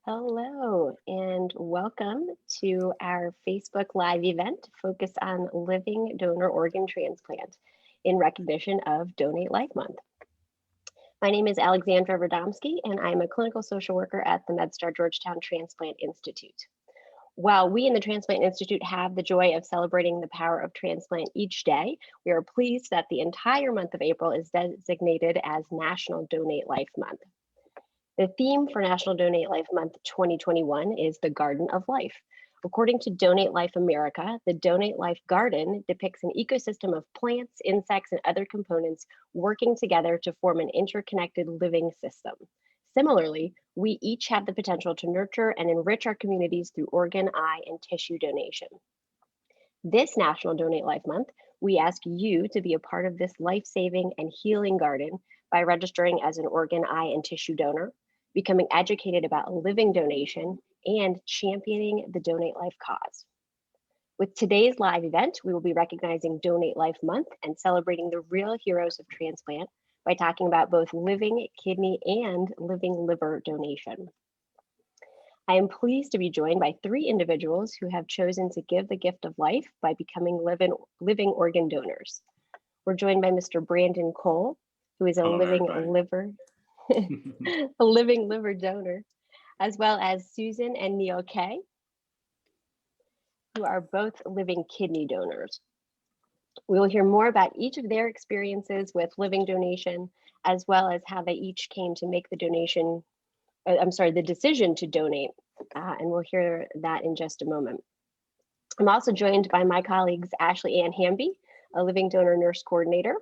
Hello and welcome to our Facebook Live event focused on living donor organ transplant in recognition of Donate Life Month. My name is Alexandra Radomski and I'm a clinical social worker at the MedStar Georgetown Transplant Institute. While we in the Transplant Institute have the joy of celebrating the power of transplant each day, we are pleased that the entire month of April is designated as National Donate Life Month. The theme for National Donate Life Month 2021 is the Garden of Life. According to Donate Life America, the Donate Life Garden depicts an ecosystem of plants, insects, and other components working together to form an interconnected living system. Similarly, we each have the potential to nurture and enrich our communities through organ, eye, and tissue donation. This National Donate Life Month, we ask you to be a part of this life-saving and healing garden by registering as an organ, eye, and tissue donor, becoming educated about living donation, and championing the Donate Life cause. With today's live event, we will be recognizing Donate Life Month and celebrating the real heroes of transplant by talking about both living kidney and living liver donation. I am pleased to be joined by three individuals who have chosen to give the gift of life by becoming living organ donors. We're joined by Mr. Brandon Cole, who is a living liver donor, as well as Susan and Neil Kay, who are both living kidney donors. We will hear more about each of their experiences with living donation, as well as how they each came to make the the decision to donate, and we'll hear that in just a moment. I'm also joined by my colleagues, Ashley Ann Hamby, a living donor nurse coordinator,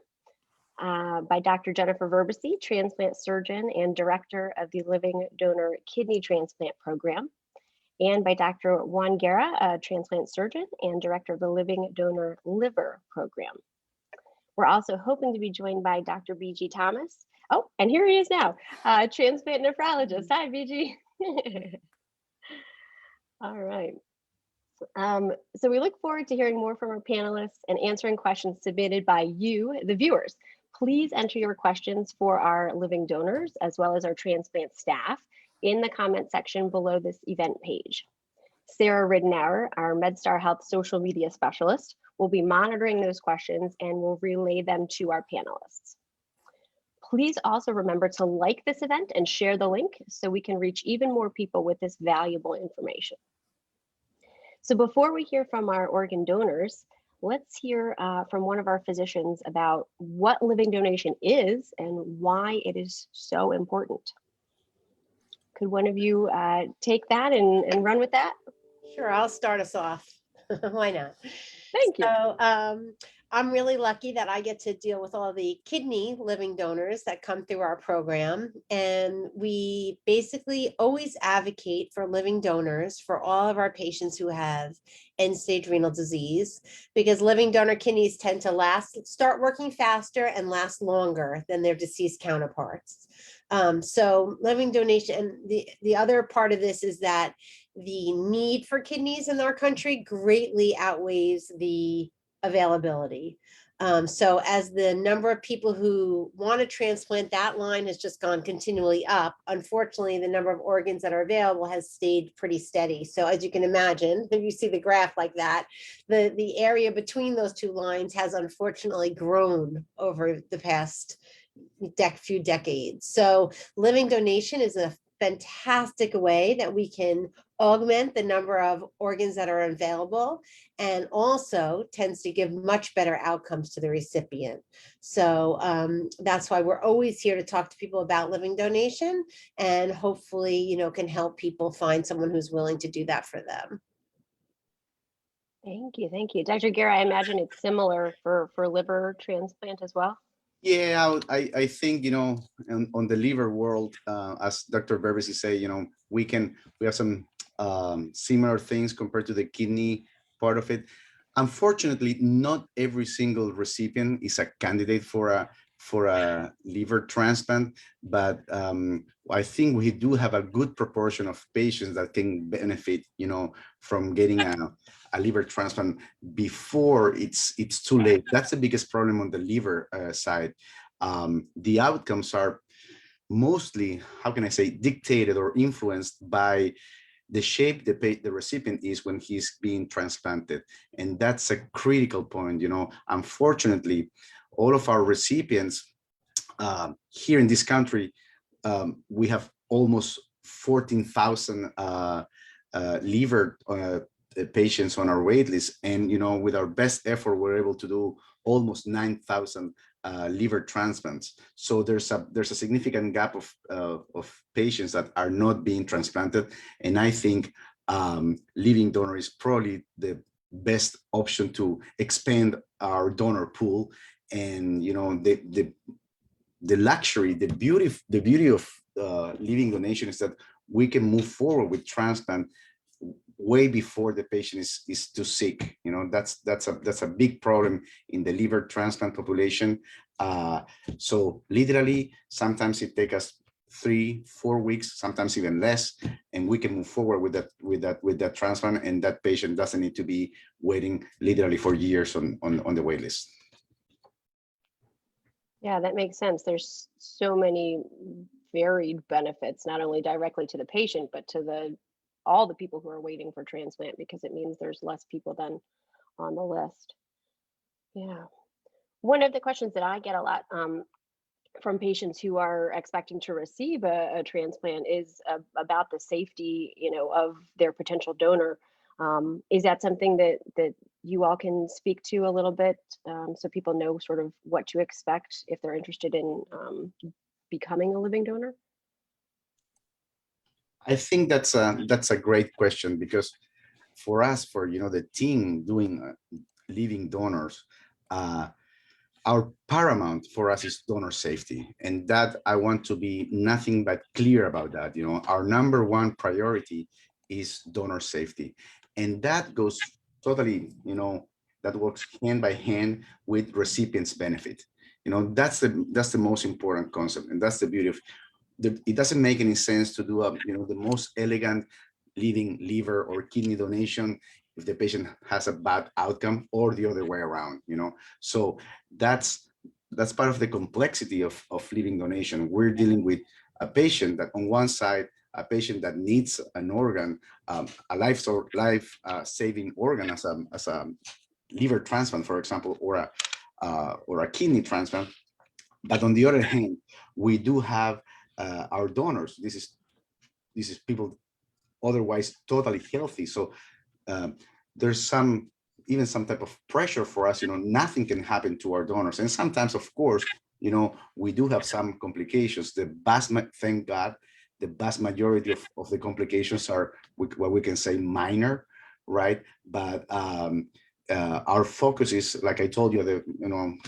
by Dr. Jennifer Verbisi, transplant surgeon and director of the Living Donor Kidney Transplant Program, and by Dr. Juan Guerra, a transplant surgeon and director of the Living Donor Liver Program. We're also hoping to be joined by Dr. B.G. Thomas. Oh, and here he is now, transplant nephrologist. Hi, B.G. All right. So we look forward to hearing more from our panelists and answering questions submitted by you, the viewers. Please enter your questions for our living donors as well as our transplant staff in the comment section below this event page. Sarah Ridenour, our MedStar Health social media specialist, will be monitoring those questions and will relay them to our panelists. Please also remember to like this event and share the link so we can reach even more people with this valuable information. So before we hear from our organ donors, let's hear from one of our physicians about what living donation is and why it is so important. Could one of you take that and run with that? Sure, I'll start us off. Why not? Thank you. So I'm really lucky that I get to deal with all the kidney living donors that come through our program. And we basically always advocate for living donors for all of our patients who have end-stage renal disease, because living donor kidneys tend to start working faster and last longer than their deceased counterparts. So living donation, and the other part of this is that the need for kidneys in our country greatly outweighs the availability. So as the number of people who want to transplant, that line has just gone continually up. Unfortunately, the number of organs that are available has stayed pretty steady. So as you can imagine, if you see the graph like that, the area between those two lines has unfortunately grown over the past few decades. So living donation is a fantastic way that we can augment the number of organs that are available, and also tends to give much better outcomes to the recipient. So that's why we're always here to talk to people about living donation, and hopefully, can help people find someone who's willing to do that for them. Thank you, thank you. Dr. Guerra, I imagine it's similar for liver transplant as well? Yeah, I think, on the liver world, as Dr. Berbisi say, we have some similar things compared to the kidney part of it. Unfortunately, not every single recipient is a candidate for a liver transplant, but I think we do have a good proportion of patients that can benefit, from getting a liver transplant before it's too late. That's the biggest problem on the liver side. The outcomes are mostly, how can I say, dictated or influenced by the shape the recipient is when he's being transplanted. And that's a critical point. Unfortunately, all of our recipients here in this country, we have almost 14,000 liver patients on our wait list. And, with our best effort, we're able to do almost 9,000 liver transplants. So there's a significant gap of patients that are not being transplanted. And I think living donor is probably the best option to expand our donor pool. And, the luxury, the beauty of living donation is that we can move forward with transplant way before the patient is too sick. That's a big problem in the liver transplant population. So literally, sometimes it takes us 3-4 weeks, sometimes even less, and we can move forward with that transplant, and that patient doesn't need to be waiting literally for years on the wait list. Yeah, that makes sense. There's so many varied benefits, not only directly to the patient, but to all the people who are waiting for transplant, because it means there's less people than on the list. Yeah. One of the questions that I get a lot from patients who are expecting to receive a transplant is about the safety, of their potential donor. Is that something that you all can speak to a little bit, so people know sort of what to expect if they're interested in becoming a living donor? I think that's a great question, because for us, for the team doing living donors, our paramount for us is donor safety, and that I want to be nothing but clear about that. Our number one priority is donor safety, and that goes totally, that works hand by hand with recipient's benefit. That's the most important concept, and that's the beauty of it. Doesn't make any sense to do the most elegant living liver or kidney donation if the patient has a bad outcome, or the other way around. So that's part of the complexity of living donation. We're dealing with a patient that on one side, a patient that needs an organ, a life-saving organ as a liver transplant, for example, or a kidney transplant. But on the other hand, we do have our donors. This is people otherwise totally healthy. So there's even some type of pressure for us. Nothing can happen to our donors. And sometimes, of course, we do have some complications. Thank God, the vast majority of the complications are what we can say minor, right? But our focus is, like I told you,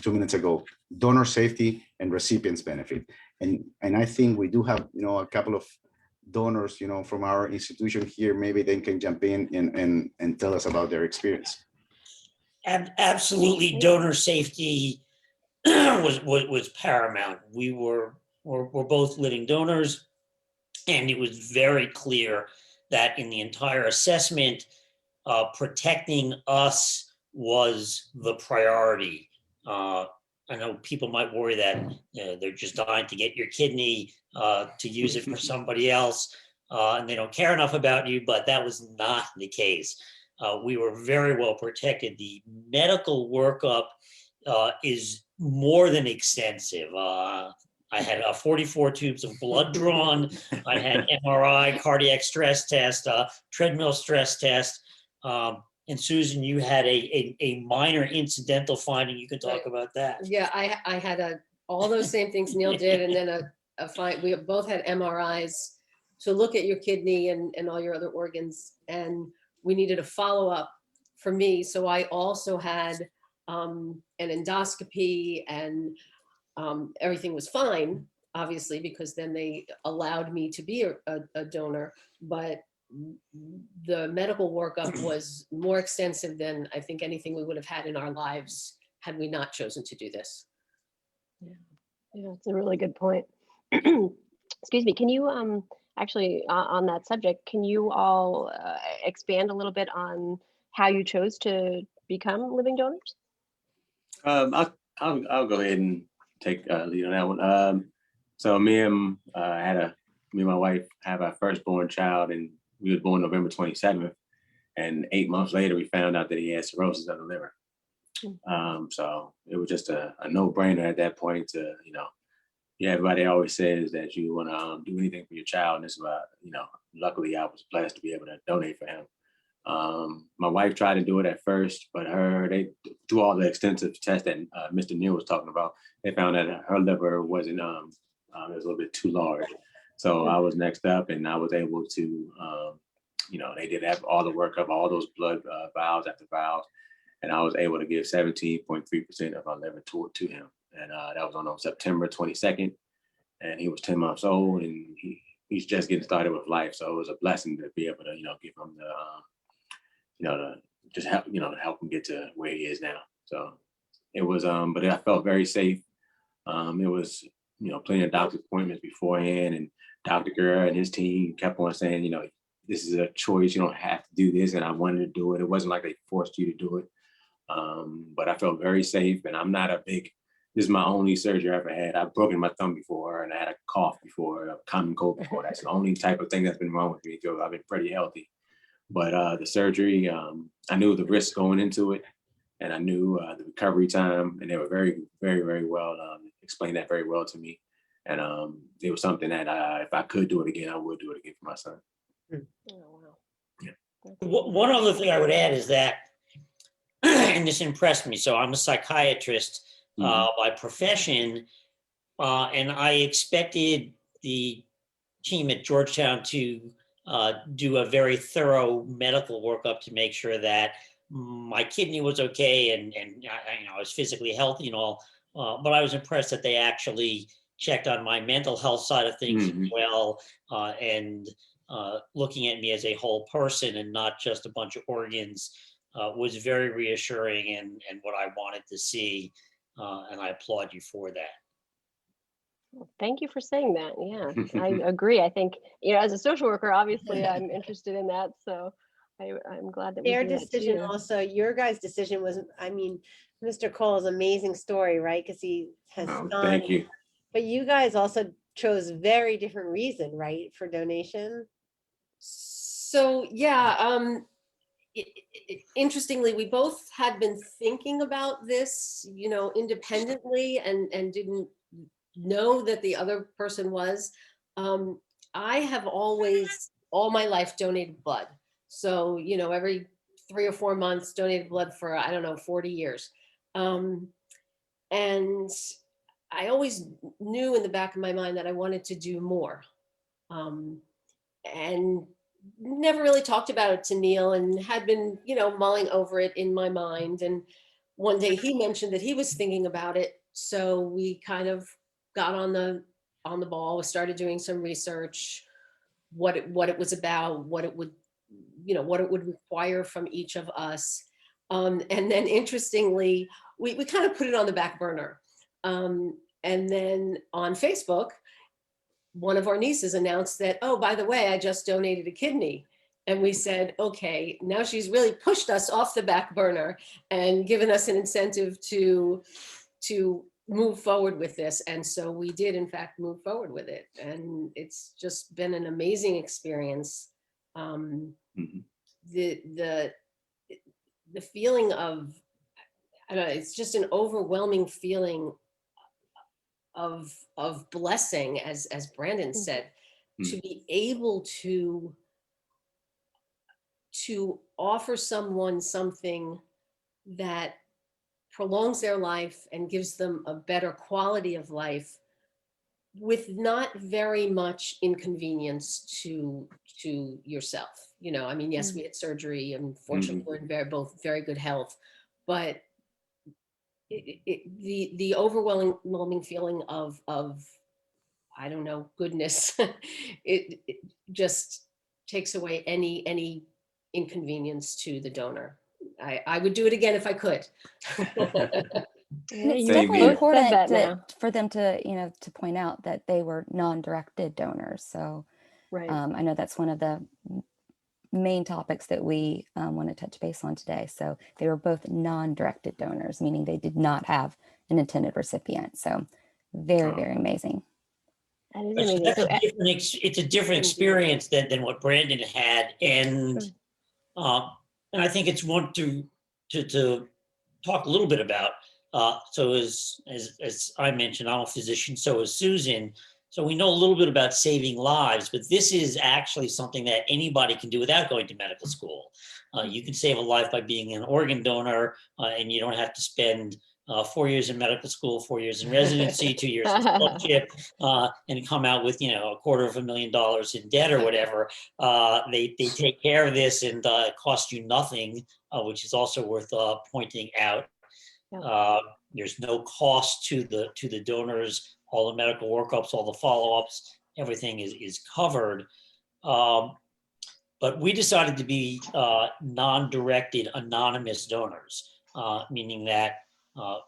2 minutes ago, donor safety and recipient's benefit. And I think we do have, a couple of donors, from our institution here. Maybe they can jump in and tell us about their experience. Absolutely, donor safety was paramount. We're both living donors, and it was very clear that in the entire assessment, protecting us was the priority. I know people might worry that they're just dying to get your kidney to use it for somebody else, and they don't care enough about you, but that was not the case. We were very well protected. The medical workup is more than extensive. I had 44 tubes of blood drawn. I had MRI, cardiac stress test, treadmill stress test. And Susan, you had a minor incidental finding. You can talk about that. Yeah, I had all those same things Neil did, and then we both had MRIs to look at your kidney and all your other organs, and we needed a follow-up for me. So I also had an endoscopy, and everything was fine, obviously, because then they allowed me to be a donor. But the medical workup was more extensive than I think anything we would have had in our lives had we not chosen to do this. Yeah, it's a really good point. Excuse me. Can you actually on that subject, can you all expand a little bit on how you chose to become living donors? I'll go ahead and take lead on that one. So me and my wife have our firstborn child, and we was born November 27th. And 8 months later, we found out that he had cirrhosis of the liver. So it was just a no-brainer at that point to, everybody always says that you want to do anything for your child. And this is what, luckily I was blessed to be able to donate for him. My wife tried to do it at first, but they do all the extensive tests that Mr. Neal was talking about. They found that her liver wasn't, it was a little bit too large. So I was next up, and I was able to, they did have all the workup, all those blood vials after vials, and I was able to give 17.3% of my liver to him. And that was on September 22nd, and he was 10 months old, and he's just getting started with life. So it was a blessing to be able to, give him the, to just help, help him get to where he is now. So it was, but I felt very safe. It was, plenty of doctor's appointments beforehand, and Dr. Gurr and his team kept on saying, this is a choice. You don't have to do this. And I wanted to do it. It wasn't like they forced you to do it. But I felt very safe, and I'm not this is my only surgery I ever had. I've broken my thumb before, and I had a cough before, a common cold before. That's the only type of thing that's been wrong with me. So I've been pretty healthy. But the surgery, I knew the risks going into it, and I knew the recovery time, and they were very, very, very well, explained that very well to me. And it was something that if I could do it again, I would do it again for my son. Oh, wow. Yeah. One other thing I would add is that, and this impressed me. So I'm a psychiatrist by profession, and I expected the team at Georgetown to do a very thorough medical workup to make sure that my kidney was okay and I was physically healthy and all. But I was impressed that they actually checked on my mental health side of things as well, and looking at me as a whole person and not just a bunch of organs was very reassuring and what I wanted to see. And I applaud you for that. Well, thank you for saying that. Yeah, I agree. I think, as a social worker, obviously I'm interested in that. So I'm glad that Their we do decision that too. also, your guys' decision was, Mr. Cole's amazing story, right? Because he has Thank you. But you guys also chose very different reason, right, for donation? So yeah, interestingly, we both had been thinking about this, independently and didn't know that the other person was. I have always, all my life, donated blood. So, every 3 or 4 months, donated blood for, 40 years. And I always knew in the back of my mind that I wanted to do more. And never really talked about it to Neal, and had been, mulling over it in my mind. And one day he mentioned that he was thinking about it. So we kind of got on the ball. We started doing some research, what it was about, what it would require from each of us. And then interestingly, we kind of put it on the back burner. And then on Facebook, one of our nieces announced that, oh, by the way, I just donated a kidney. And we said, okay, now she's really pushed us off the back burner and given us an incentive to move forward with this. And so we did, in fact, move forward with it. And it's just been an amazing experience. The feeling of, it's just an overwhelming feeling of blessing, as Brandon said, to be able to offer someone something that prolongs their life and gives them a better quality of life with not very much inconvenience to yourself. Yes, we had surgery, and fortunately we're in both very good health, but the overwhelming feeling of goodness, it just takes away any inconvenience to the donor. I would do it again if I could. It's You definitely both important said that for them to to point out that they were non-directed donors. So right. I know that's one of the main topics that we want to touch base on today. So they were both non-directed donors, meaning they did not have an intended recipient. So very, very amazing. That is So amazing. that's So, a different it's a different experience than what Brandon had. And I think it's one to talk a little bit about. So as I mentioned, I'm a physician, so is Susan. So we know a little bit about saving lives, but this is actually something that anybody can do without going to medical school. You can save a life by being an organ donor, and you don't have to spend 4 years in medical school, 4 years in residency, 2 years in fellowship, and come out with $250,000 in debt or whatever. They take care of this, and it costs you nothing, which is also worth pointing out. There's no cost to the donors. All the medical workups, all the follow-ups, everything is covered. But we decided to be non-directed anonymous donors, meaning that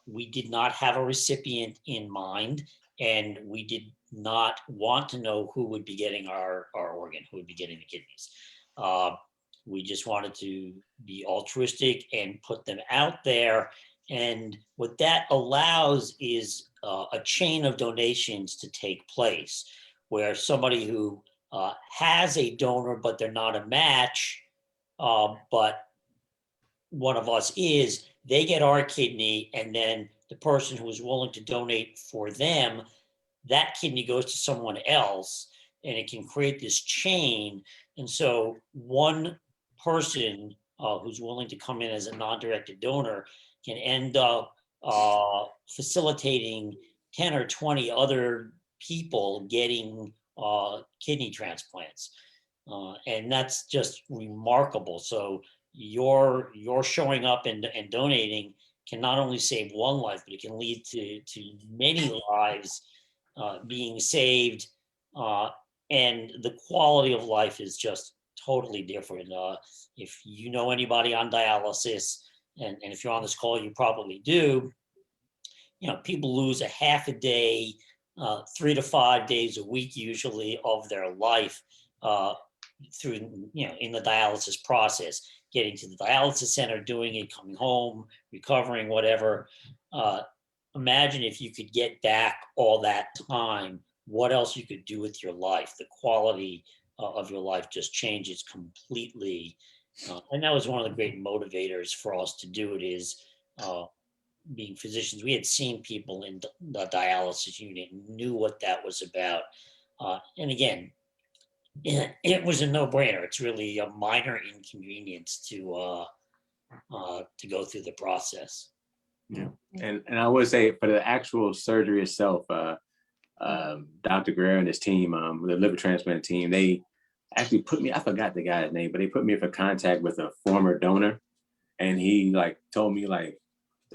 we did not have a recipient in mind, and we did not want to know who would be getting our organ, who would be getting the kidneys. We just wanted to be altruistic and put them out there. And what that allows is a chain of donations to take place, where somebody who has a donor, but they're not a match, but one of us is, they get our kidney, and then the person who is willing to donate for them, that kidney goes to someone else, and it can create this chain. And so one person who's willing to come in as a non-directed donor can end up facilitating 10 or 20 other people getting kidney transplants. And that's just remarkable. So your showing up and donating can not only save one life, but it can lead to many lives being saved. And the quality of life is just totally different. If you know anybody on dialysis, and if you're on this call, you probably do, people lose a half a day, 3 to 5 days a week, usually, of their life through, in the dialysis process, getting to the dialysis center, doing it, coming home, recovering, whatever. Imagine if you could get back all that time, what else you could do with your life. The quality of your life just changes completely. And that was one of the great motivators for us to do it, is being physicians. We had seen people in the dialysis unit, knew what that was about. And again, it was a no-brainer. It's really a minor inconvenience to go through the process. Yeah, and I would say for the actual surgery itself, Dr. Guerrero and his team, the liver transplant team, they actually put me, I forgot the guy's name, but they put me in contact with a former donor, and he told me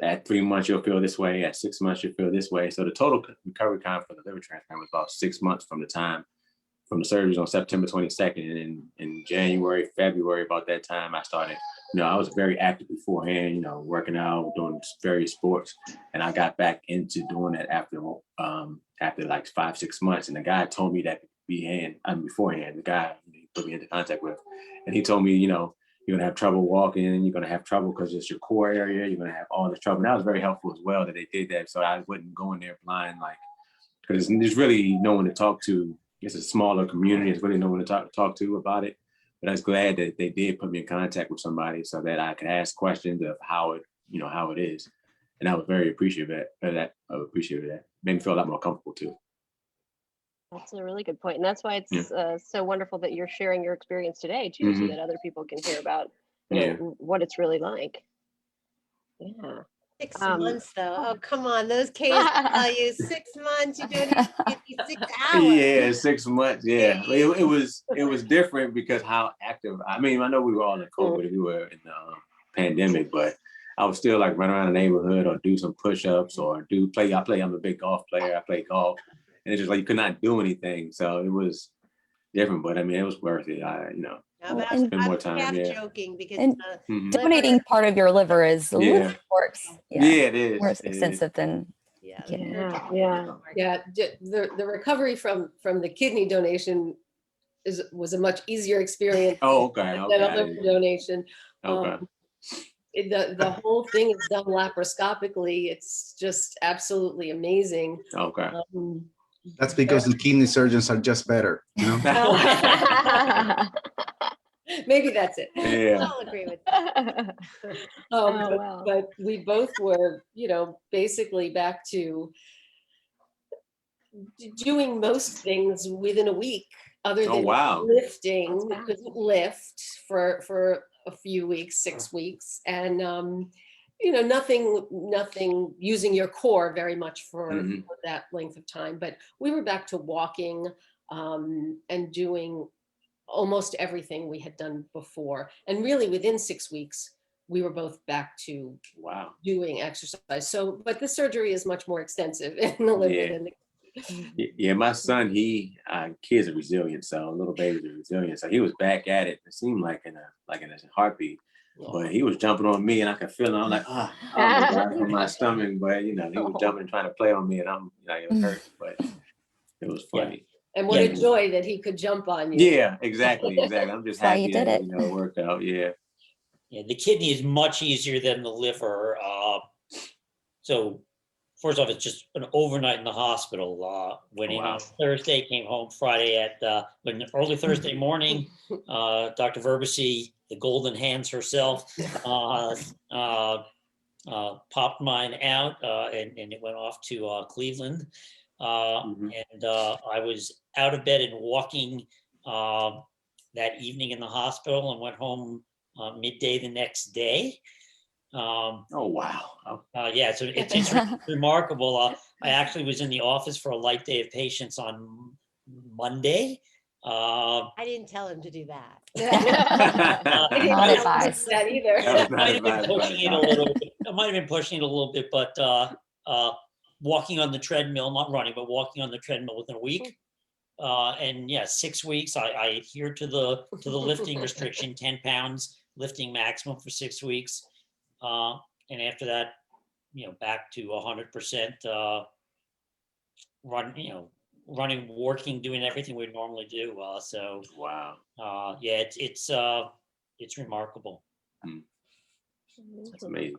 at 3 months you'll feel this way, at 6 months you'll feel this way. So the total recovery time for the liver transplant was about 6 months from the surgeries on September 22nd. And in January, February, about that time, I started, I was very active beforehand, working out, doing various sports. And I got back into doing that after 5-6 months. And the guy told me that beforehand, the guy he put me into contact with, and he told me, you're going to have trouble walking, you're going to have trouble because it's your core area, you're going to have all this trouble. And that was very helpful as well that they did that, so I wouldn't go in there blind, because there's really no one to talk to. It's a smaller community. There's really no one to talk to about it. But I was glad that they did put me in contact with somebody so that I could ask questions of how it is. And I was very appreciative of that. Made me feel a lot more comfortable too. That's a really good point. And that's why it's so wonderful that you're sharing your experience today too, so that other people can hear about what it's really like. Yeah. 6 months though. Oh, come on. Those cases tell you 6 months, you don't even get you 6 hours. Yeah, 6 months. Yeah. It was different because how active. I mean, I know we were all in COVID, we were in the pandemic, but I was still run around the neighborhood or do some push-ups or play. I'm a big golf player. I play golf. And it's just you could not do anything. So it was different, but I mean, it was worth it. I'm more time, half yeah. joking because donating part of your liver is a little worse. Yeah, it is. More expensive than The recovery from the kidney donation was a much easier experience. Okay. Than a liver donation. Okay. The whole thing is done laparoscopically. It's just absolutely amazing. Okay. That's because the kidney surgeons are just better, you know? Maybe that's it. Yeah. I'll agree with that. Oh, wow. But we both were, basically back to doing most things within a week, other Oh, than wow. lifting. That's We fast. couldn't lift for a few weeks, 6 weeks, and nothing using your core very much for that length of time. But we were back to walking and doing almost everything we had done before. And really within 6 weeks, we were both back to Wow. doing exercise. So, but the surgery is much more extensive in the liver Yeah. than the Yeah, my son, kids are resilient, so little babies are resilient. So he was back at it. It seemed like in a heartbeat, but he was jumping on me, and I could feel it. I'm like, oh my God, on my stomach. But he was jumping and trying to play on me, and I'm it hurt, but it was funny. And what a joy that he could jump on you. Yeah, exactly. I'm just That's why happy you did that it. it worked out. Yeah. Yeah, the kidney is much easier than the liver. So first off, it's just an overnight in the hospital. Went in on Thursday, came home Friday at early Thursday morning. Dr. Verbisi, the golden hands herself, popped mine out, and it went off to Cleveland. And I was out of bed and walking that evening in the hospital, and went home midday the next day. Oh, wow. Yeah, so it's remarkable. I actually was in the office for a light day of patients on Monday. I didn't tell him to do that. I didn't Not know advised. that either. That was I not might have been advised by pushing the it a doctor. little bit. I might have been pushing it a little bit, but walking on the treadmill, not running, but walking on the treadmill within a week. And yeah, 6 weeks. I adhere to the lifting restriction, 10 pounds lifting maximum for 6 weeks. And after that, back to 100% running, working, doing everything we normally do. So Wow. yeah, it's remarkable. That's amazing.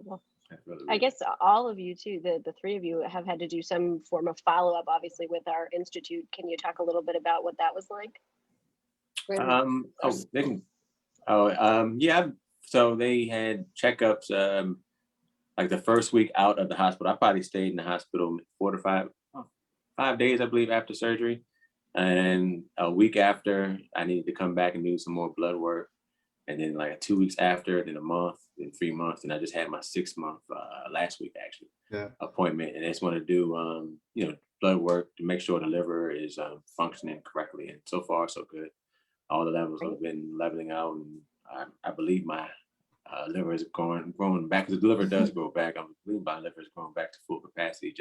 That's really, I guess all of you too, the three of you have had to do some form of follow-up, obviously, with our institute. Can you talk a little bit about what that was like? Yeah. So they had checkups like the first week out of the hospital. I probably stayed in the hospital 4 to 5 days, I believe, after surgery. And a week after, I needed to come back and do some more blood work. And then like 2 weeks after, then a month, then 3 months. And I just had my 6 month last week, actually, appointment. And I just want to do, blood work to make sure the liver is functioning correctly. And so far, so good. All the levels have been leveling out. And I believe my liver is growing back, because the liver does grow back. I believe my liver is growing back to full capacity.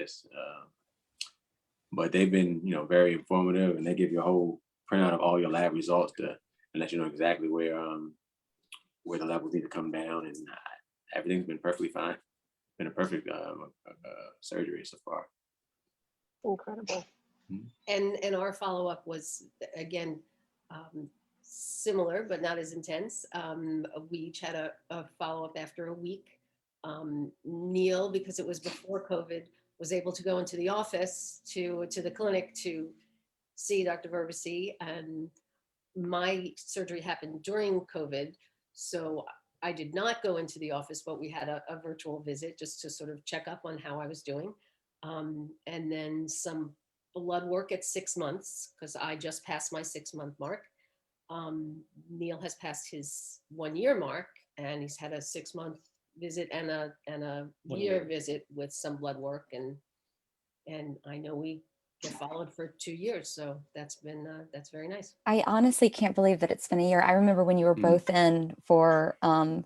But they've been, very informative, and they give you a whole printout of all your lab results to let you know exactly where the levels need to come down, and everything's been perfectly fine. Been a perfect surgery so far. Incredible. And our follow-up was, again, similar, but not as intense. We each had a follow-up after a week. Neil, because it was before COVID, was able to go into the office to the clinic to see Dr. Verbisi, and my surgery happened during COVID. So I did not go into the office, but we had a virtual visit just to sort of check up on how I was doing. And then some blood work at 6 months, because I just passed my 6 month mark. Neil has passed his 1 year mark, and he's had a 6 month visit and a year visit with some blood work, and I know we get followed for 2 years, so that's very nice. I honestly can't believe that it's been a year. I remember when you were both in for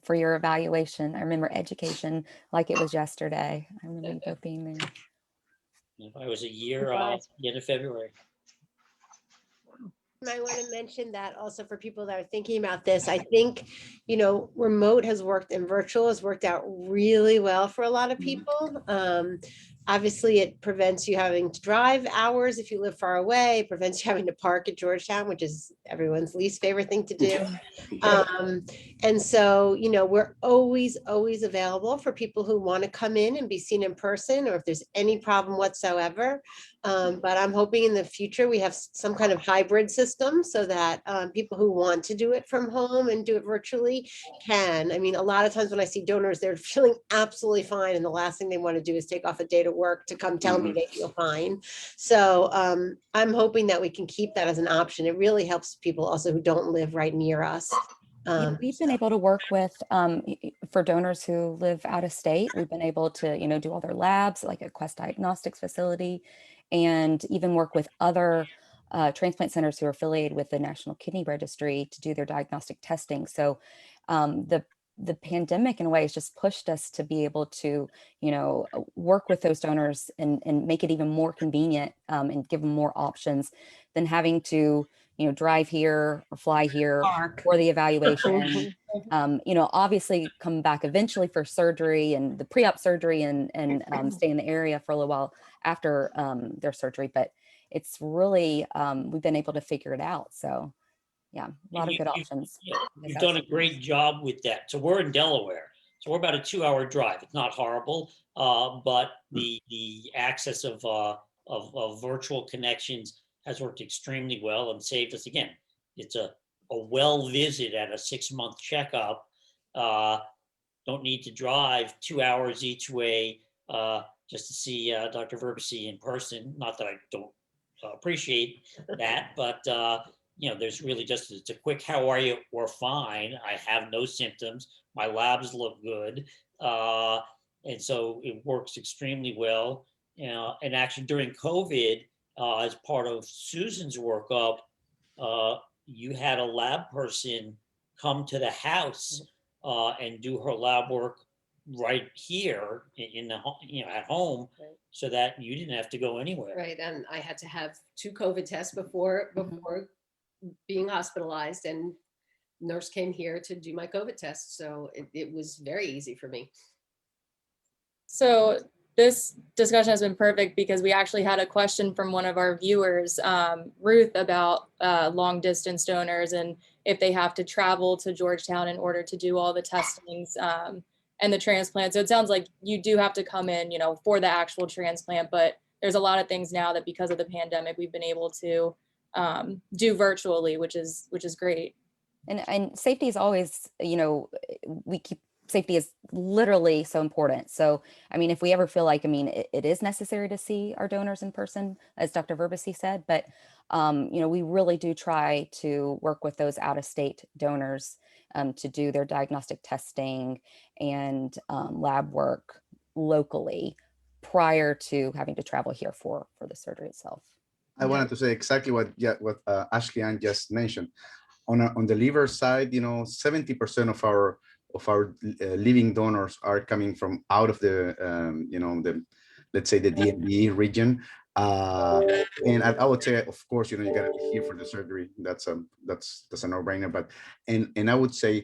your evaluation. I remember education like it was yesterday. I remember you both being there. If I was a year, the end of February. I want to mention that also for people that are thinking about this. I think, remote has worked and virtual has worked out really well for a lot of people. Obviously, it prevents you having to drive hours if you live far away. It prevents you having to park at Georgetown, which is everyone's least favorite thing to do. And so, you know, we're always available for people who want to come in and be seen in person, or if there's any problem whatsoever. But I'm hoping in the future we have some kind of hybrid system so that people who want to do it from home and do it virtually can. I mean, a lot of times when I see donors, they're feeling absolutely fine, and the last thing they want to do is take off a day to work to come tell me they feel fine. So I'm hoping that we can keep that as an option. It really helps people also who don't live right near us. We've been able to work with, for donors who live out of state, we've been able to, you know, do all their labs, like a Quest Diagnostics facility, and even work with other transplant centers who are affiliated with the National Kidney Registry to do their diagnostic testing. So the pandemic in a way has just pushed us to be able to, you know, work with those donors and make it even more convenient and give them more options than having to, you know, drive here or fly here for the evaluation. You know, obviously come back eventually for surgery and the pre-op surgery and stay in the area for a little while after their surgery. But it's really, we've been able to figure it out. So yeah, a lot of good options. You've done a great job with that. So we're in Delaware. So we're about a 2-hour drive. It's not horrible, but the access of virtual connections has worked extremely well and saved us. Again, it's a well visit at a 6-month checkup. Don't need to drive 2 hours each way just to see Dr. Verbisi in person. Not that I don't appreciate that, but you know, there's really just, it's a quick, how are you? We're fine. I have no symptoms. My labs look good. And so it works extremely well. You know, and actually during COVID, as part of Susan's workup, you had a lab person come to the house and do her lab work right here in the you know, at home, right, so that you didn't have to go anywhere. right. And I had to have 2 COVID tests before being hospitalized, and nurse came here to do my COVID test. So it was very easy for me. So this discussion has been perfect because we actually had a question from one of our viewers, Ruth, about long distance donors and if they have to travel to Georgetown in order to do all the testings and the transplant. So it sounds like you do have to come in, you know, for the actual transplant, but there's a lot of things now that because of the pandemic, we've been able to do virtually, which is great. And safety is always, you know, safety is literally so important. So, I mean, if we ever feel like, I mean, it is necessary to see our donors in person, as Dr. Verbisi said, but, you know, we really do try to work with those out-of-state donors to do their diagnostic testing and lab work locally prior to having to travel here for the surgery itself. I wanted to say exactly what Ashley Ann just mentioned. On the liver side, you know, 70% of our living donors are coming from out of the you know, the, let's say, the DMV region, and I would say, of course, you know, you gotta be here for the surgery. That's a no-brainer. But and I would say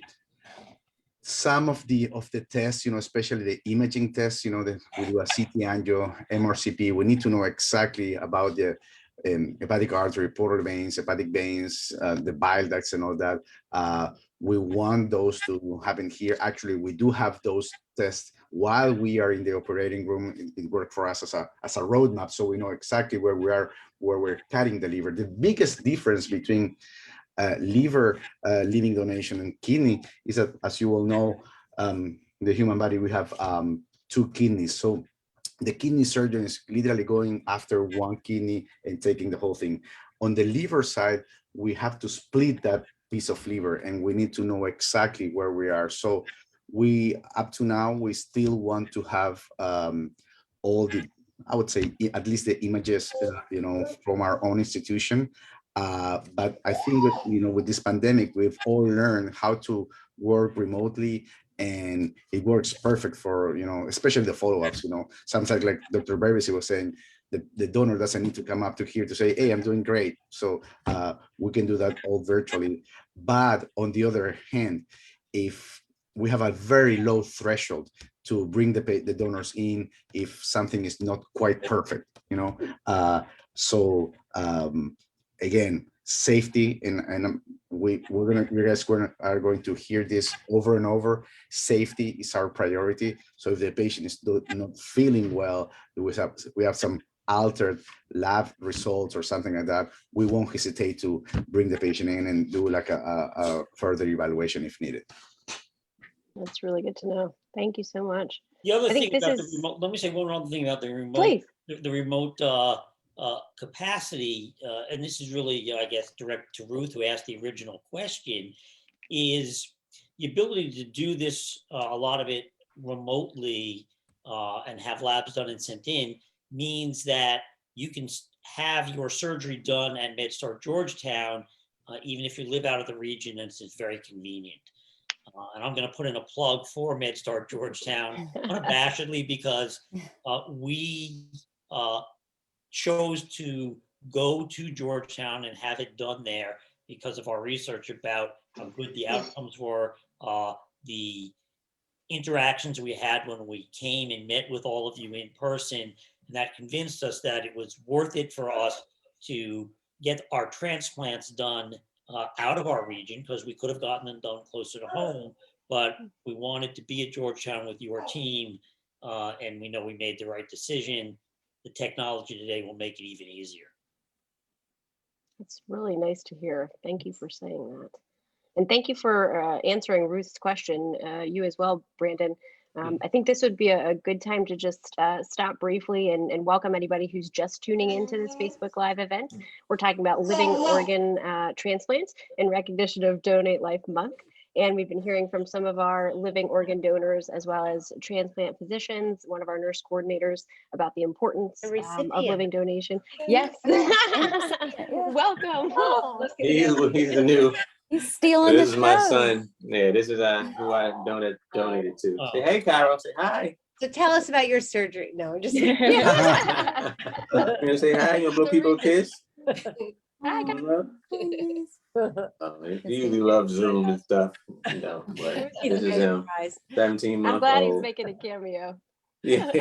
some of the tests, you know, especially the imaging tests, you know, that we do a CT angio, MRCP, we need to know exactly about the hepatic artery, portal veins, hepatic veins, the bile ducts and all that. We want those to happen here. Actually, we do have those tests while we are in the operating room. It works for us as a roadmap, so we know exactly where we are, where we're cutting the liver. The biggest difference between liver living donation and kidney is that, as you all know, the human body, we have 2 kidneys. So the kidney surgeon is literally going after one kidney and taking the whole thing. On the liver side, we have to split that piece of liver, and we need to know exactly where we are. So we, up to now, we still want to have all the, I would say, at least the images, you know, from our own institution. But I think that, you know, with this pandemic, we've all learned how to work remotely, and it works perfect for, you know, especially the follow-ups. You know, sometimes, like Dr. Verbisi was saying, the donor doesn't need to come up to here to say, hey, I'm doing great. So we can do that all virtually. But on the other hand, if we have a very low threshold, to bring the donors in if something is not quite perfect, you know. So again, safety, and you guys are going to hear this over and over. Safety is our priority. So if the patient is not feeling well, we have some altered lab results or something like that, we won't hesitate to bring the patient in and do like a further evaluation if needed. That's really good to know. Thank you so much. The other I thing think about this the remote, let me say one other thing about the remote. Please. The remote capacity, and this is really, I guess, direct to Ruth, who asked the original question, is the ability to do this, a lot of it remotely, and have labs done and sent in, means that you can have your surgery done at MedStar Georgetown, even if you live out of the region, and it's very convenient. And I'm going to put in a plug for MedStar Georgetown unabashedly, because we chose to go to Georgetown and have it done there because of our research about how good the outcomes were, the interactions we had when we came and met with all of you in person. And that convinced us that it was worth it for us to get our transplants done out of our region, because we could have gotten them done closer to home, but we wanted to be at Georgetown with your team, and we know we made the right decision. The technology today will make it even easier. It's really nice to hear. Thank you for saying that. And thank you for answering Ruth's question, you as well, Brandon. I think this would be a good time to just stop briefly and welcome anybody who's just tuning into this Facebook Live event. We're talking about living organ transplants in recognition of Donate Life Month. And we've been hearing from some of our living organ donors, as well as transplant physicians, one of our nurse coordinators, about the importance of living donation. Yes. Welcome. He's the new. He's stealing This the is my show. son. Yeah, this is who I donated to. Say, hey, Cairo. Say hi. So tell us about your surgery. No, just You say hi. You blow people a kiss. Hi, He usually loves Zoom and stuff, you know. But this is him, 17 I'm months glad old. he's making a cameo. Yeah.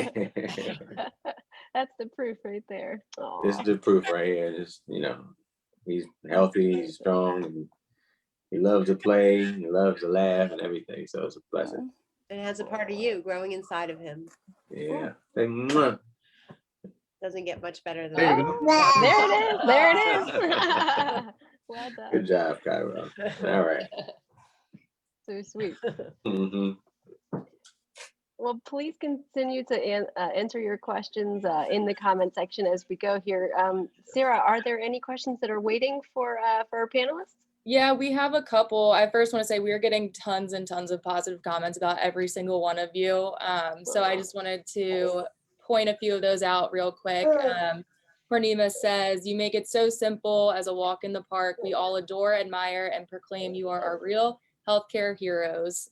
That's the proof right there. Aww. This is the proof right here. Just, you know, he's healthy, he's strong, and he loves to play, he loves to laugh and everything. So it's a blessing. And it has a part of you growing inside of him. Yeah. Say, mwah. Doesn't get much better than There you that. go. There it is. Well done. Good job, Cairo. All right. So sweet. Mm-hmm. Well, please continue to enter your questions in the comment section as we go here. Sarah, are there any questions that are waiting for our panelists? Yeah, we have a couple. I first want to say we're getting tons and tons of positive comments about every single one of you. So I just wanted to point a few of those out real quick. Cornema says, you make it so simple as a walk in the park. We all adore, admire, and proclaim you are our real healthcare heroes.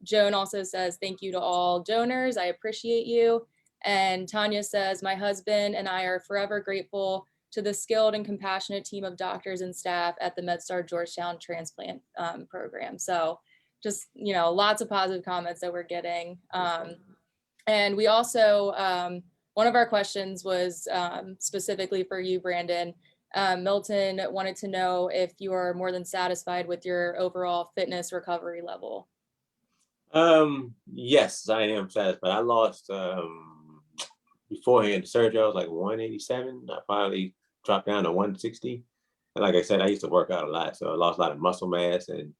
Joan also says, thank you to all donors. I appreciate you. And Tanya says, my husband and I are forever grateful to the skilled and compassionate team of doctors and staff at the MedStar Georgetown Transplant program. So just, you know, lots of positive comments that we're getting. And we also, one of our questions was specifically for you, Brandon. Milton wanted to know if you are more than satisfied with your overall fitness recovery level. Yes, I am satisfied. I lost beforehand the surgery, I was like 187. I finally dropped down to 160. And like I said, I used to work out a lot, so I lost a lot of muscle mass, and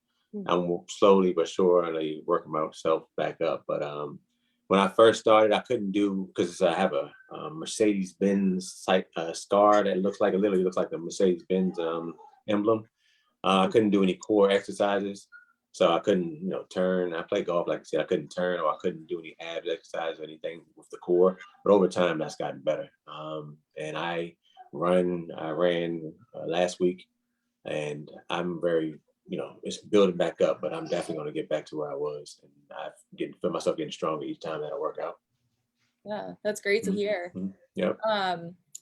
I'm slowly but surely working myself back up. But when I first started, I couldn't do, because I have a Mercedes-Benz scar that literally looks like a Mercedes-Benz emblem. I couldn't do any core exercises. So I couldn't, you know, turn. I play golf, like I said, I couldn't turn, or I couldn't do any abs exercise or anything with the core. But over time, that's gotten better. And I ran last week, and I'm very, you know, it's building back up, but I'm definitely going to get back to where I was. And I feel myself getting stronger each time that I work out. Yeah, that's great to hear. Yep.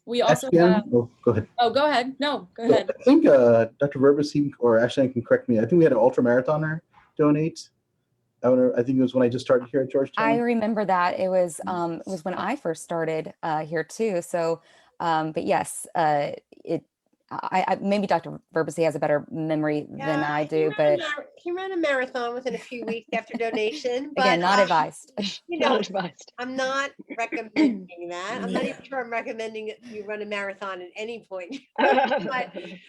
We also SPM? have, Oh, go ahead. oh, go ahead. No, go ahead. I think Dr. Verbes, or actually, I can correct me. I think we had an ultramarathoner donate I think it was when I just started here at Georgetown. I remember that. It was when I first started here too. So, but yes, I maybe Dr. Verbisi has a better memory than I do, but he ran a marathon within a few weeks after donation. But again, not advised. You know, Not advised. I'm not recommending that. I'm not even sure I'm recommending you run a marathon at any point. But it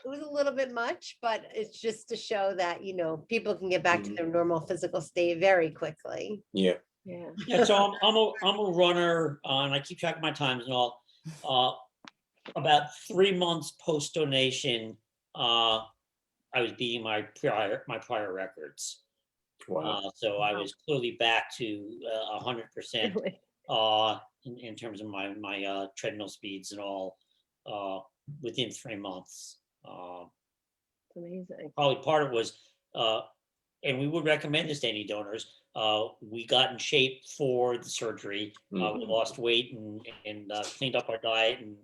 was a little bit much, but it's just to show that, you know, people can get back to their normal physical state very quickly. Yeah. Yeah, so I'm a runner, and I keep track of my times and all. About 3 months post donation, I was beating my prior records. Wow. So I was clearly back to 100% in terms of my treadmill speeds and all within 3 months. It's amazing. Probably part of it was, and we would recommend this to any donors. We got in shape for the surgery. We lost weight and cleaned up our diet, and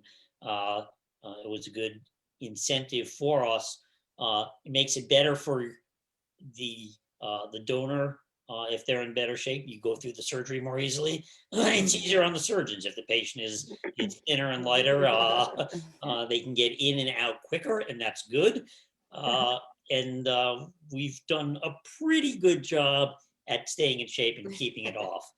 it was a good incentive for us. It makes it better for the donor. If they're in better shape, you go through the surgery more easily. It's easier on the surgeons. If the patient is thinner and lighter, they can get in and out quicker, and that's good. And we've done a pretty good job at staying in shape and keeping it off.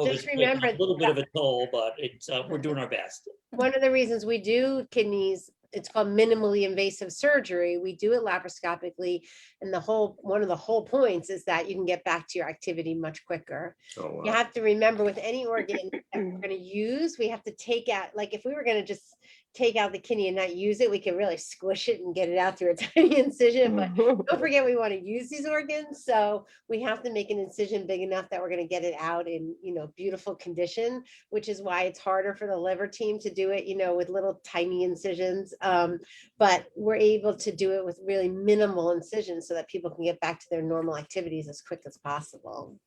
Just remember a little bit of a toll, but it's we're doing our best. One of the reasons we do kidneys, it's called minimally invasive surgery. We do it laparoscopically, and one of the whole points is that you can get back to your activity much quicker. Oh, wow. You have to remember, with any organ that we're going to use, we have to take out, like if we were going to just take out the kidney and not use it, we can really squish it and get it out through a tiny incision. But don't forget, we want to use these organs, so we have to make an incision big enough that we're going to get it out in, you know, beautiful condition, which is why it's harder for the liver team to do it, you know, with little tiny incisions. But we're able to do it with really minimal incisions so that people can get back to their normal activities as quick as possible.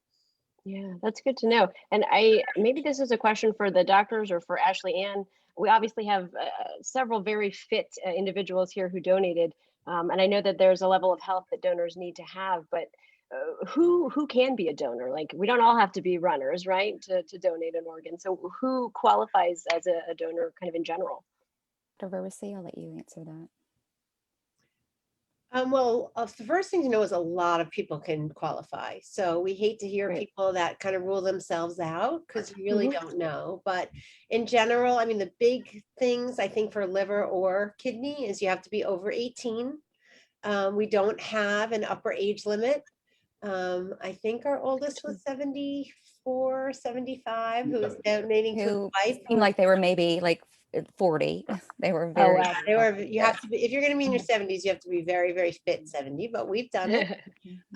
Yeah, that's good to know. And maybe this is a question for the doctors or for Ashley Ann. We obviously have several very fit individuals here who donated. And I know that there's a level of health that donors need to have, but who can be a donor? Like, we don't all have to be runners, right, to donate an organ. So who qualifies as a donor kind of in general? Dr. Verbisi, I'll let you answer that. Well, the first thing to know is a lot of people can qualify. So we hate to hear people that kind of rule themselves out, because you really don't know. But in general, I mean, the big things I think for liver or kidney is you have to be over 18. We don't have an upper age limit. I think our oldest was 74, 75, who was donating to his wife. Seemed like they were maybe like 40. They were very. Oh, wow. They were. You have to be, if you're going to be in your 70s, you have to be very, very fit 70. But we've done it.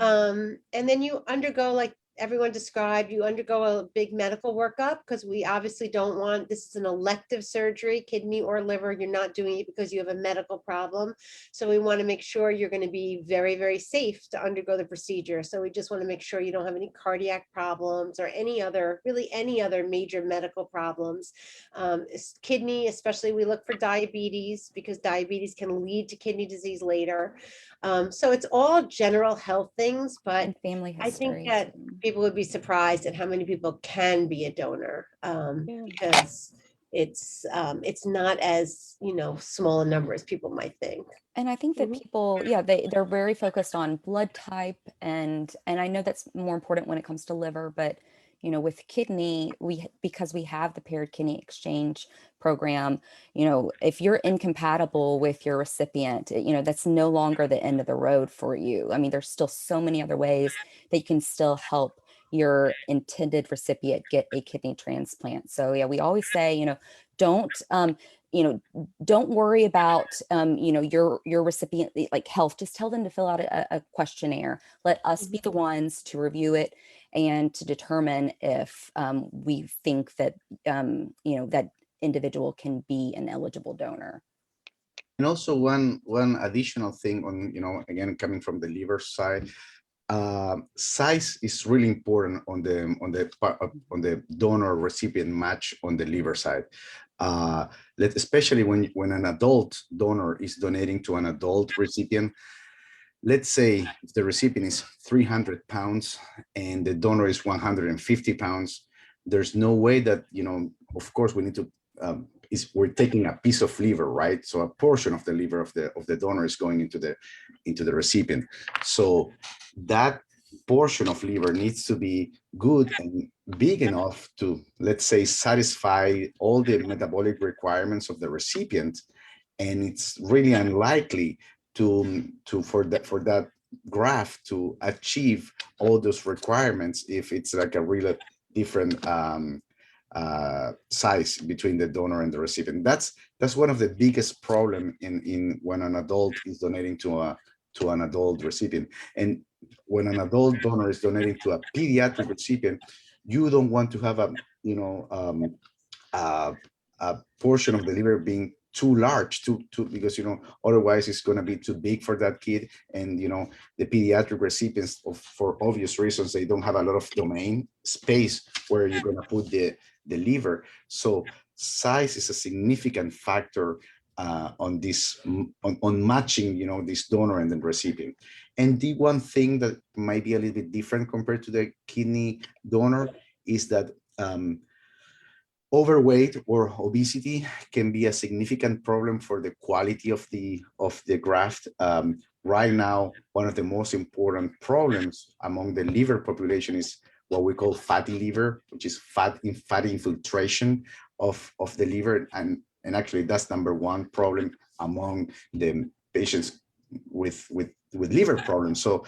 And then you undergo, like everyone described, you undergo a big medical workup, because we obviously don't want, this is an elective surgery, kidney or liver. You're not doing it because you have a medical problem. So we want to make sure you're going to be very, very safe to undergo the procedure. So we just want to make sure you don't have any cardiac problems or any other major medical problems. Kidney, especially, we look for diabetes, because diabetes can lead to kidney disease later. So it's all general health things, but family history. I think that people would be surprised at how many people can be a donor, because it's not as, you know, small a number as people might think. And I think that people, they're very focused on blood type, and I know that's more important when it comes to liver, but you know, with kidney, because we have the paired kidney exchange program, you know, if you're incompatible with your recipient, you know, that's no longer the end of the road for you. I mean, there's still so many other ways that you can still help your intended recipient get a kidney transplant. So yeah, we always say, you know, don't worry about, you know, your recipient, like health. Just tell them to fill out a questionnaire. Let us be the ones to review it and to determine if we think that, you know, that individual can be an eligible donor. And also one additional thing on, you know, again, coming from the liver side, size is really important on the donor recipient match on the liver side. Especially when an adult donor is donating to an adult recipient, let's say if the recipient is 300 pounds and the donor is 150 pounds, there's no way that, of course we need to, we're taking a piece of liver, right? So a portion of the liver of the donor is going into the recipient. So that portion of liver needs to be good and big enough to, let's say, satisfy all the metabolic requirements of the recipient. And it's really unlikely for that graft to achieve all those requirements if it's like a really different size between the donor and the recipient. That's one of the biggest problem in when an adult is donating to an adult recipient. And when an adult donor is donating to a pediatric recipient, you don't want to have a portion of the liver being too large, because otherwise it's going to be too big for that kid. And the pediatric recipients, for obvious reasons, they don't have a lot of domain space where you're going to put the liver. So size is a significant factor on this, on matching this donor and the recipient. And the one thing that might be a little bit different compared to the kidney donor is that overweight or obesity can be a significant problem for the quality of the graft. Right now, one of the most important problems among the liver population is what we call fatty liver, which is fatty infiltration of the liver, and actually that's number one problem among the patients with liver problems. So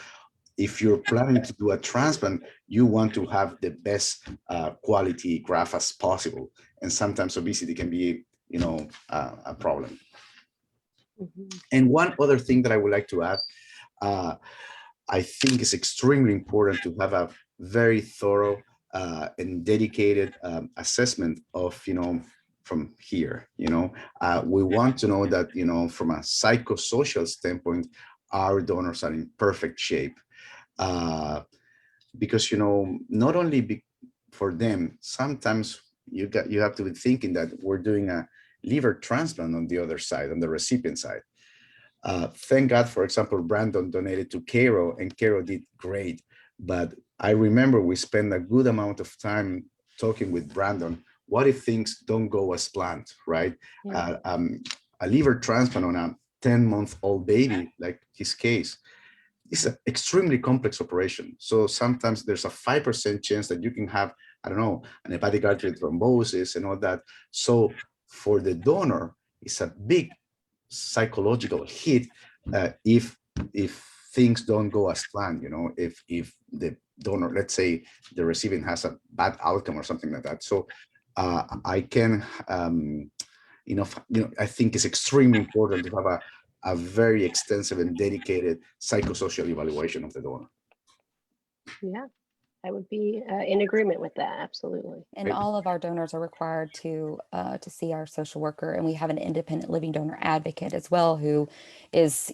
if you're planning to do a transplant, you want to have the best quality graft as possible. And sometimes obesity can be, a problem. Mm-hmm. And one other thing that I would like to add, I think it's extremely important to have a very thorough and dedicated assessment of, from here, we want to know that, from a psychosocial standpoint, our donors are in perfect shape. Because not only for them, sometimes you have to be thinking that we're doing a liver transplant on the other side, on the recipient side. Thank God, for example, Brandon donated to Cairo, and Cairo did great. But I remember we spent a good amount of time talking with Brandon. What if things don't go as planned, right? Yeah. A liver transplant on a 10-month-old baby, like his case, it's an extremely complex operation. So sometimes there's a 5% chance that you can have, I don't know, an hepatic artery thrombosis and all that. So for the donor, it's a big psychological hit if things don't go as planned. If the donor, let's say the recipient has a bad outcome or something like that. So I can, I think it's extremely important to have a very extensive and dedicated psychosocial evaluation of the donor. Yeah, I would be in agreement with that. Absolutely. And all of our donors are required to see our social worker, and we have an independent living donor advocate as well, who is,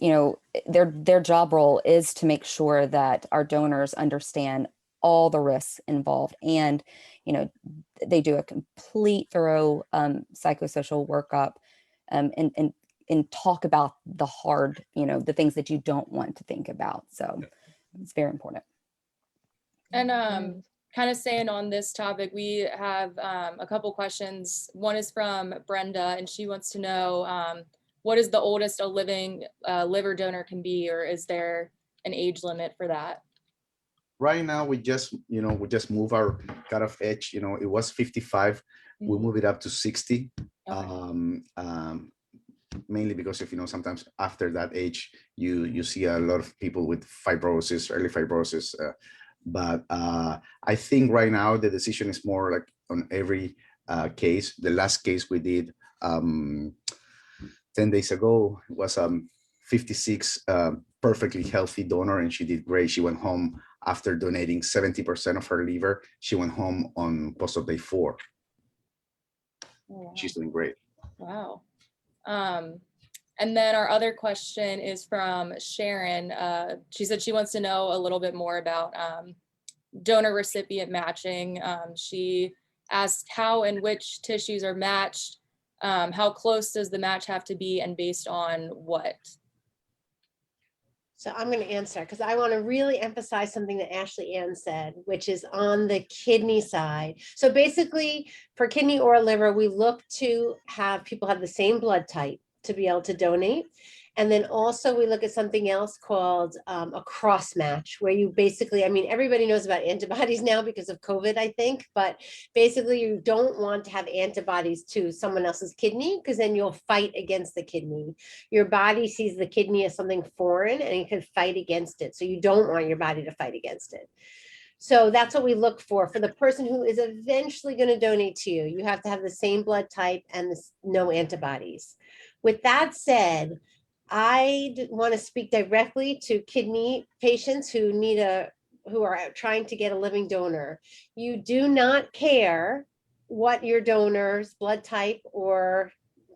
their job role is to make sure that our donors understand all the risks involved, and they do a complete thorough psychosocial workup, and talk about the hard, the things that you don't want to think about. So it's very important. And kind of staying on this topic, we have a couple questions. One is from Brenda, and she wants to know what is the oldest a living liver donor can be, or is there an age limit for that? Right now, we just move our cutoff age. It was 55. Mm-hmm. We move it up to 60. Okay. Mainly because if sometimes after that age, you see a lot of people with fibrosis, early fibrosis. But I think right now the decision is more like on every case. The last case we did 10 days ago was 56 perfectly healthy donor, and she did great. She went home after donating 70% of her liver. She went home on post-op day 4. Oh, wow. She's doing great. Wow. And then our other question is from Sharon. She said she wants to know a little bit more about donor recipient matching. She asked how and which tissues are matched, how close does the match have to be, and based on what? So I'm going to answer because I want to really emphasize something that Ashley Ann said, which is on the kidney side. So basically for kidney or liver, we look to have people have the same blood type to be able to donate. And then also we look at something else called a cross match, where you basically, I mean, everybody knows about antibodies now because of COVID, I think, but basically you don't want to have antibodies to someone else's kidney because then you'll fight against the kidney. Your body sees the kidney as something foreign and it can fight against it. So you don't want your body to fight against it. So that's what we look for the person who is eventually going to donate to you. You have to have the same blood type and no antibodies. With that said, I want to speak directly to kidney patients who who are trying to get a living donor. You do not care what your donor's blood type or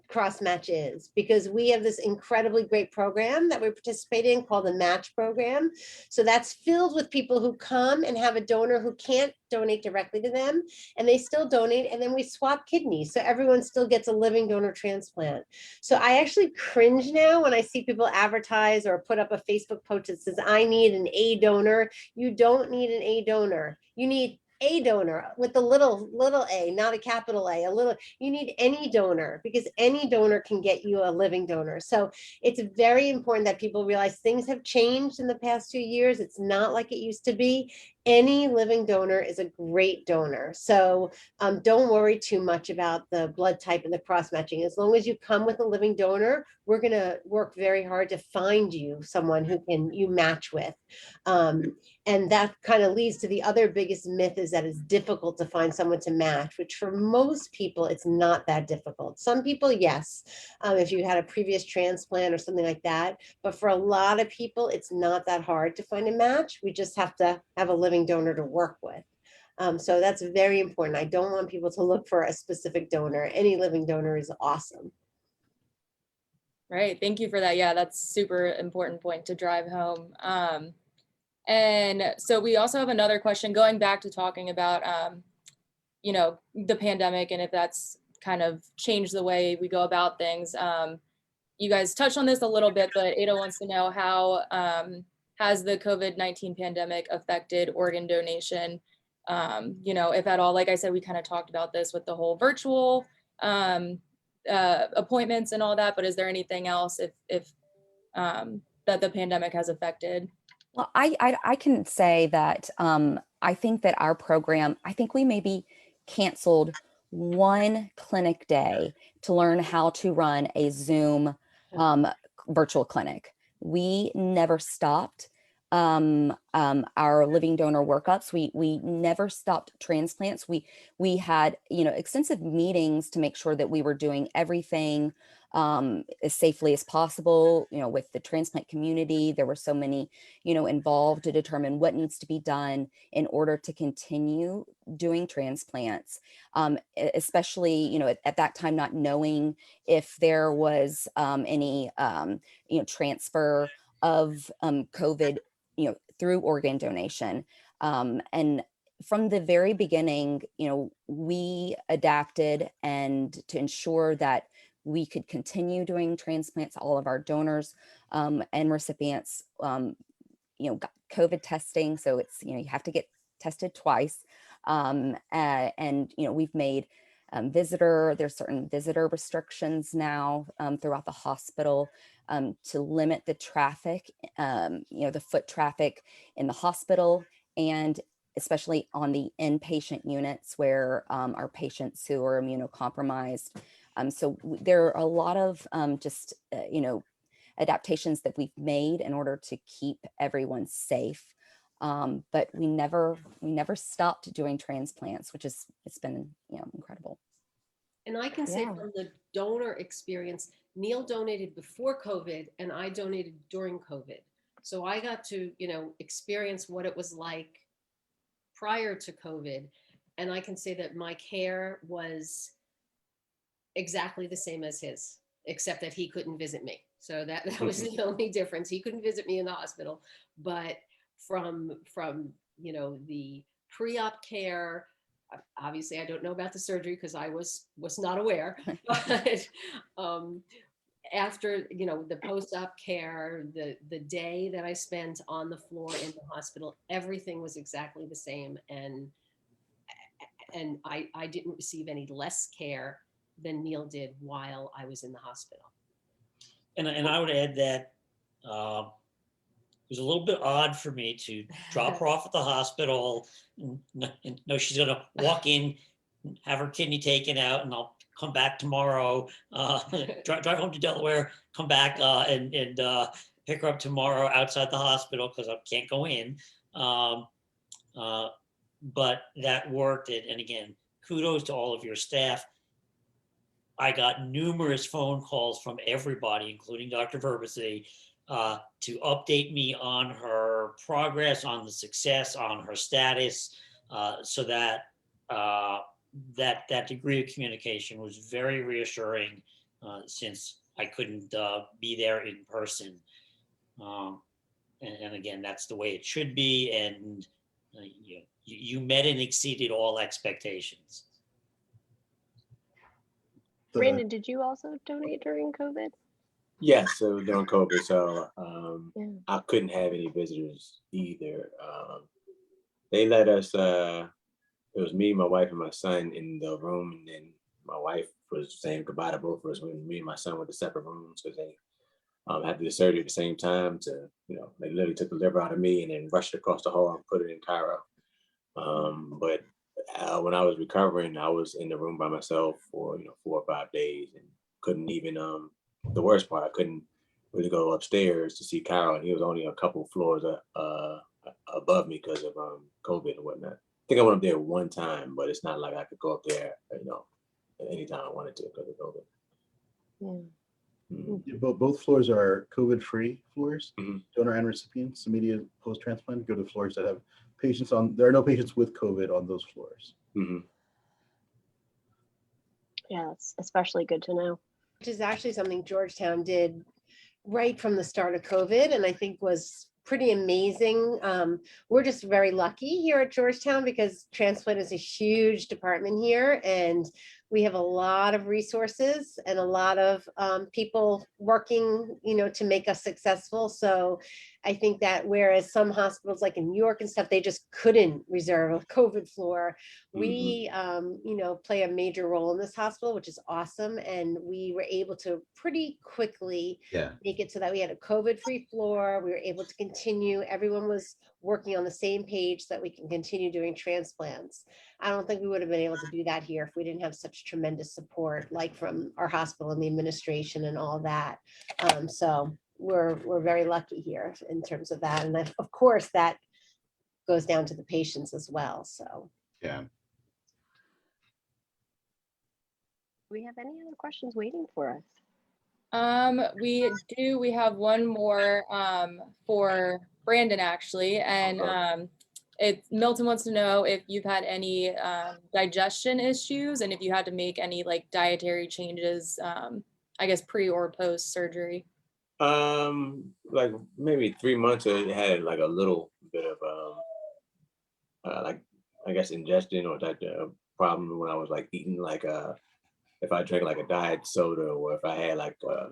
cross match is, because we have this incredibly great program that we participate in called the Match Program. So that's filled with people who come and have a donor who can't donate directly to them, and they still donate, and then we swap kidneys, so everyone still gets a living donor transplant. So I actually cringe now when I see people advertise or put up a Facebook post that says, I need an A donor. You don't need an A donor. You need a donor with a little a, not a capital A, a little. You need any donor, because any donor can get you a living donor. So it's very important that people realize things have changed in the past 2 years. It's not like it used to be. Any living donor is a great donor. So don't worry too much about the blood type and the cross matching. As long as you come with a living donor, we're going to work very hard to find you someone who you match with. And that kind of leads to the other biggest myth, is that it's difficult to find someone to match, which for most people, it's not that difficult. Some people, yes, if you had a previous transplant or something like that. But for a lot of people, it's not that hard to find a match. We just have to have a living donor to work with. So that's very important. I don't want people to look for a specific donor. Any living donor is awesome. Right. Thank you for that. Yeah, that's super important point to drive home. And so we also have another question going back to talking about, you know, the pandemic and if that's kind of changed the way we go about things. You guys touched on this a little bit, but Ada wants to know how has the COVID-19 pandemic affected organ donation? You know, if at all. Like I said, we kind of talked about this with the whole virtual appointments and all that, but is there anything else if that the pandemic has affected? Well, I can say that I think that our program, I think we maybe canceled one clinic day to learn how to run a Zoom virtual clinic. We never stopped our living donor workups. We never stopped transplants. We had, you know, extensive meetings to make sure that we were doing everything as safely as possible, you know, with the transplant community. There were so many, you know, involved to determine what needs to be done in order to continue doing transplants, especially, you know, at that time, not knowing if there was any, you know, transfer of COVID, you know, through organ donation. And from the very beginning, you know, we adapted and to ensure that we could continue doing transplants. All of our donors and recipients, you know, got COVID testing. So it's, you know, you have to get tested twice. And, you know, we've made there's certain visitor restrictions now throughout the hospital to limit the traffic, you know, the foot traffic in the hospital, and especially on the inpatient units where our patients who are immunocompromised. So there are a lot of just, you know, adaptations that we've made in order to keep everyone safe. But we never stopped doing transplants, which is, it's been, you know, incredible. And I can say from the donor experience, Neil donated before COVID and I donated during COVID. So I got to, you know, experience what it was like prior to COVID. And I can say that my care was exactly the same as his, except that he couldn't visit me. So that was the only difference. He couldn't visit me in the hospital, but from you know, the pre-op care, obviously I don't know about the surgery because I was not aware, but after, you know, the post-op care, the day that I spent on the floor in the hospital, everything was exactly the same. And I didn't receive any less care than Neil did while I was in the hospital. And I would add that it was a little bit odd for me to drop her off at the hospital and know she's going to walk in, have her kidney taken out, and I'll come back tomorrow, drive home to Delaware, come back and pick her up tomorrow outside the hospital because I can't go in. But that worked. And again, kudos to all of your staff. I got numerous phone calls from everybody, including Dr. Verbisi, to update me on her progress, on the success, on her status, so that that degree of communication was very reassuring, since I couldn't be there in person. And again, that's the way it should be. And you met and exceeded all expectations. Brandon, did you also donate during COVID? Yes, so during COVID, so Yeah. I couldn't have any visitors either. They let us, it was me, my wife, and my son in the room, and then my wife was saying goodbye to both of us when me and my son went to separate rooms because they had to do the surgery at the same time. To, you know, they literally took the liver out of me and then rushed it across the hall and put it in Cairo. But when I was recovering, I was in the room by myself for 4 or 5 days and couldn't even. The worst part, I couldn't really go upstairs to see Carol, and he was only a couple floors above me because of COVID and whatnot. I think I went up there one time, but it's not like I could go up there, anytime I wanted to because of COVID. Yeah. Mm-hmm. Both floors are COVID-free floors, Mm-hmm. donor and recipients, immediate post-transplant. Go to floors that have patients on. There are no patients with COVID on those floors. Mm-hmm. Yeah, it's especially good to know. Which is actually something Georgetown did right from the start of COVID, and I think was pretty amazing. We're just very lucky here at Georgetown because transplant is a huge department here, and we have a lot of resources and a lot of people working, to make us successful. So I think that whereas some hospitals like in New York and stuff, they just couldn't reserve a COVID floor, we, play a major role in this hospital, which is awesome. And we were able to pretty quickly make it so that we had a COVID-free floor. We were able to continue. Everyone was working on the same page so that we can continue doing transplants. I don't think we would have been able to do that here if we didn't have such tremendous support, like from our hospital and the administration and all that. So we're very lucky here in terms of that. And of course, that goes down to the patients as well. So Yeah. Do we have any other questions waiting for us? We do. We have one more for Brandon, actually. And Milton wants to know if you've had any digestion issues and if you had to make any like dietary changes, I guess pre or post surgery. Like maybe 3 months I had like a little bit of like I guess ingestion or that problem when I was like eating like if I drank like a diet soda or if I had like a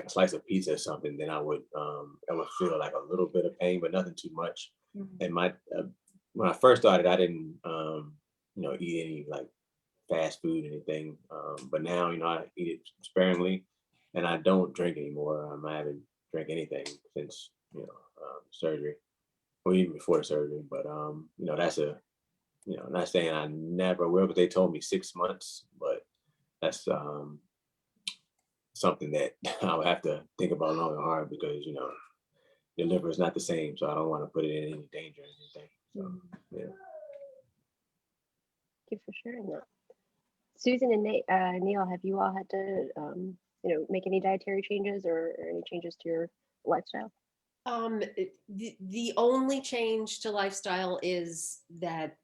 slice of pizza or something, then I would feel like a little bit of pain, but nothing too much. Mm-hmm. And my when I first started, I didn't eat any like fast food or anything, but now I eat it sparingly, and I don't drink anymore. I haven't drank anything since surgery, or even before the surgery. But that's not saying I never will, because they told me 6 months, but that's something that I would have to think about long and hard because your liver is not the same, so I don't want to put it in any danger or anything. So yeah. Thank you for sharing that. Susan and Neil, have you all had to make any dietary changes or any changes to your lifestyle? The only change to lifestyle is that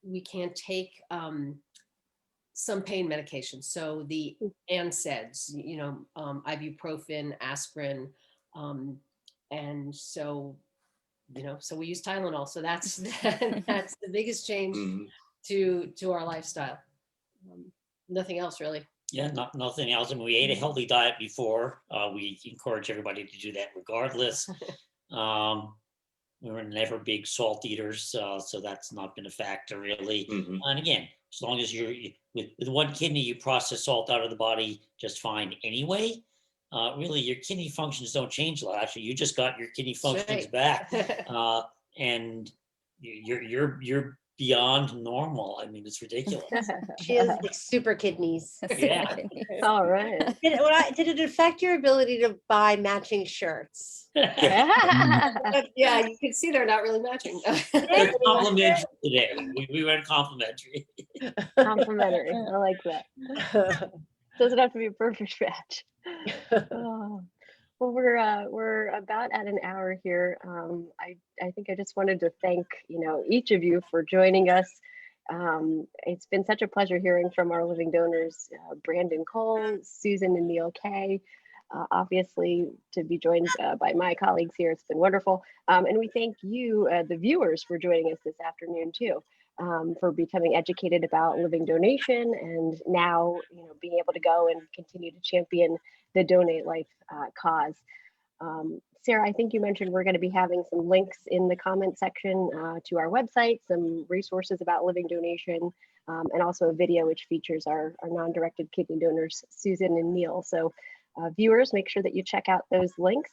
we can't take some pain medications. So the NSAIDs, ibuprofen, aspirin, and so we use Tylenol. So that's the biggest change to our lifestyle. Nothing else really. Yeah, nothing else. I mean, we ate a healthy diet before. We encourage everybody to do that regardless. We were never big salt eaters, so that's not been a factor really. Mhm. And again, as long as with one kidney, you process salt out of the body just fine anyway. Really, your kidney functions don't change a lot. Actually, you just got your kidney functions right. back, and you're beyond normal. I mean, it's ridiculous. She has like super kidneys. Yeah. All right. Did it affect your ability to buy matching shirts? But yeah, you can see they're not really matching. They're complimentary today. We went complimentary. Complimentary. I like that. Doesn't have to be a perfect match. Oh. Well, we're about at an hour here. I think I just wanted to thank each of you for joining us. It's been such a pleasure hearing from our living donors, Brandon Cole, Susan and Neil Kay. Obviously, to be joined by my colleagues here, it's been wonderful. And we thank you, the viewers, for joining us this afternoon too, for becoming educated about living donation, and now being able to go and continue to champion the Donate Life cause. Sarah, I think you mentioned we're going to be having some links in the comment section to our website, some resources about living donation, and also a video which features our non-directed kidney donors, Susan and Neil. So viewers, make sure that you check out those links.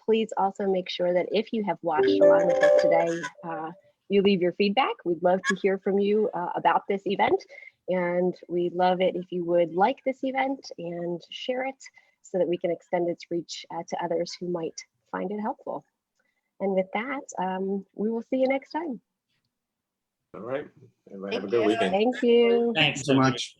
Please also make sure that if you have watched along with us today, you leave your feedback. We'd love to hear from you about this event. And we'd love it if you would like this event and share it so that we can extend its reach to others who might find it helpful. And with that, we will see you next time. All right. Everybody have a Thank good you. weekend. Thank you. Thanks so much.